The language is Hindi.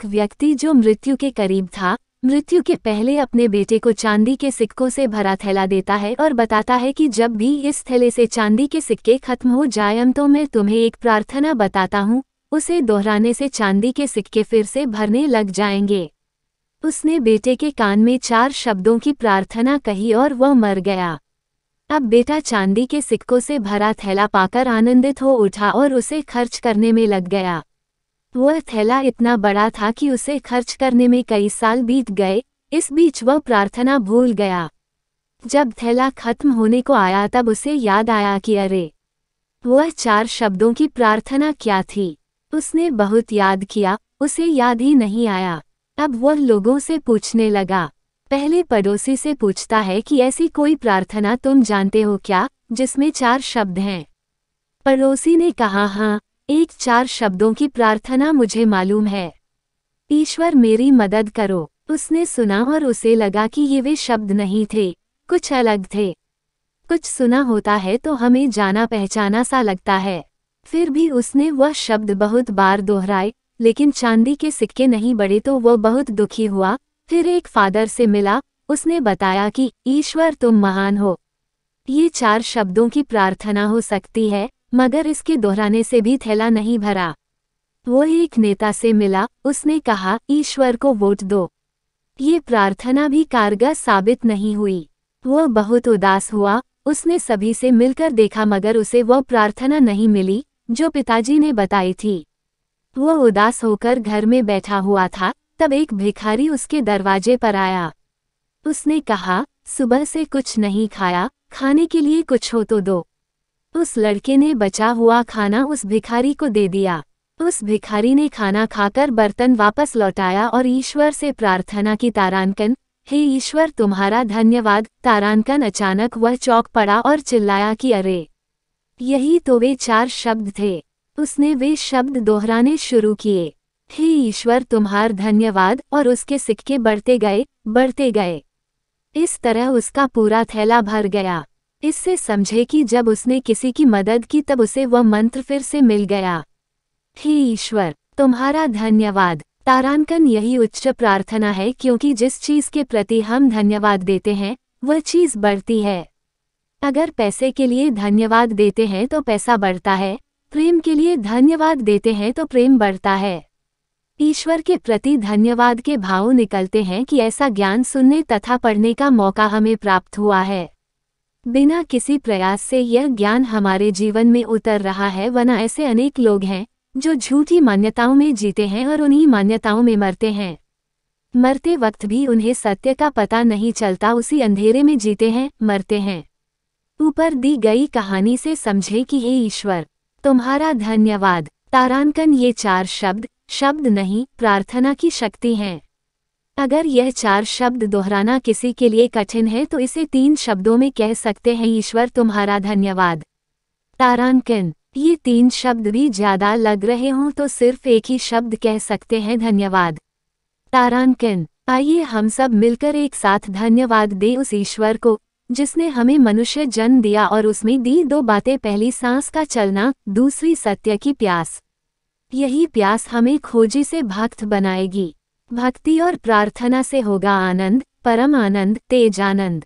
एक व्यक्ति जो मृत्यु के करीब था, मृत्यु के पहले अपने बेटे को चांदी के सिक्कों से भरा थैला देता है और बताता है कि जब भी इस थैले से चांदी के सिक्के खत्म हो जाएं तो मैं तुम्हें एक प्रार्थना बताता हूँ, उसे दोहराने से चांदी के सिक्के फिर से भरने लग जाएंगे। उसने बेटे के कान में 4 शब्दों की प्रार्थना कही और वह मर गया। अब बेटा चांदी के सिक्कों से भरा थैला पाकर आनंदित हो उठा और उसे खर्च करने में लग गया। वह थैला इतना बड़ा था कि उसे खर्च करने में कई साल बीत गए। इस बीच वह प्रार्थना भूल गया। जब थैला खत्म होने को आया तब उसे याद आया कि अरे, वह 4 शब्दों की प्रार्थना क्या थी। उसने बहुत याद किया, उसे याद ही नहीं आया। अब वह लोगों से पूछने लगा। पहले पड़ोसी से पूछता है कि ऐसी कोई प्रार्थना तुम जानते हो क्या, जिसमें 4 शब्द हैं। पड़ोसी ने कहा, हाँ, एक 4 शब्दों की प्रार्थना मुझे मालूम है। ईश्वर मेरी मदद करो। उसने सुना और उसे लगा कि ये वे शब्द नहीं थे, कुछ अलग थे। कुछ सुना होता है तो हमें जाना पहचाना सा लगता है। फिर भी उसने वह शब्द बहुत बार दोहराए, लेकिन चांदी के सिक्के नहीं बढ़े तो वह बहुत दुखी हुआ। फिर एक फादर से मिला, उसने बताया कि ईश्वर तुम महान हो। ये 4 शब्दों की प्रार्थना हो सकती है, मगर इसके दोहराने से भी थैला नहीं भरा। वो एक नेता से मिला, उसने कहा ईश्वर को वोट दो। ये प्रार्थना भी कारगर साबित नहीं हुई। वह बहुत उदास हुआ। उसने सभी से मिलकर देखा मगर उसे वह प्रार्थना नहीं मिली जो पिताजी ने बताई थी। वह उदास होकर घर में बैठा हुआ था, तब एक भिखारी उसके दरवाजे पर आया। उसने कहा, सुबह से कुछ नहीं खाया, खाने के लिए कुछ हो तो दो। उस लड़के ने बचा हुआ खाना उस भिखारी को दे दिया। उस भिखारी ने खाना खाकर बर्तन वापस लौटाया और ईश्वर से प्रार्थना की, तारांकन, हे ईश्वर तुम्हारा धन्यवाद। तारांकन अचानक वह चौंक पड़ा और चिल्लाया कि अरे, यही तो वे 4 शब्द थे। उसने वे शब्द दोहराने शुरू किए, हे ईश्वर तुम्हार धन्यवाद, और उसके सिक्के बढ़ते गए, बढ़ते गए। इस तरह उसका पूरा थैला भर गया। इससे समझे कि जब उसने किसी की मदद की तब उसे वह मंत्र फिर से मिल गया, हे ईश्वर तुम्हारा धन्यवाद। तारांकन यही उच्च प्रार्थना है, क्योंकि जिस चीज़ के प्रति हम धन्यवाद देते हैं वह चीज़ बढ़ती है। अगर पैसे के लिए धन्यवाद देते हैं तो पैसा बढ़ता है, प्रेम के लिए धन्यवाद देते हैं तो प्रेम बढ़ता है। ईश्वर के प्रति धन्यवाद के भाव निकलते हैं कि ऐसा ज्ञान सुनने तथा पढ़ने का मौका हमें प्राप्त हुआ है। बिना किसी प्रयास से यह ज्ञान हमारे जीवन में उतर रहा है, वरना ऐसे अनेक लोग हैं जो झूठी मान्यताओं में जीते हैं और उन्हीं मान्यताओं में मरते हैं। मरते वक्त भी उन्हें सत्य का पता नहीं चलता, उसी अंधेरे में जीते हैं, मरते हैं। ऊपर दी गई कहानी से समझे कि हे ईश्वर तुम्हारा धन्यवाद। तारांकन ये 4 शब्द नहीं, प्रार्थना की शक्ति हैं। अगर यह 4 शब्द दोहराना किसी के लिए कठिन है तो इसे 3 शब्दों में कह सकते हैं, ईश्वर तुम्हारा धन्यवाद। तारांकन ये 3 शब्द भी ज्यादा लग रहे हों तो सिर्फ एक ही शब्द कह सकते हैं, धन्यवाद। तारांकन आइए हम सब मिलकर एक साथ धन्यवाद दें उस ईश्वर को जिसने हमें मनुष्य जन्म दिया और उसमें दी 2 बातें, पहली सांस का चलना, दूसरी सत्य की प्यास। यही प्यास हमें खोजी से भक्त बनाएगी। भक्ति और प्रार्थना से होगा आनंद, परम आनंद, तेज आनंद।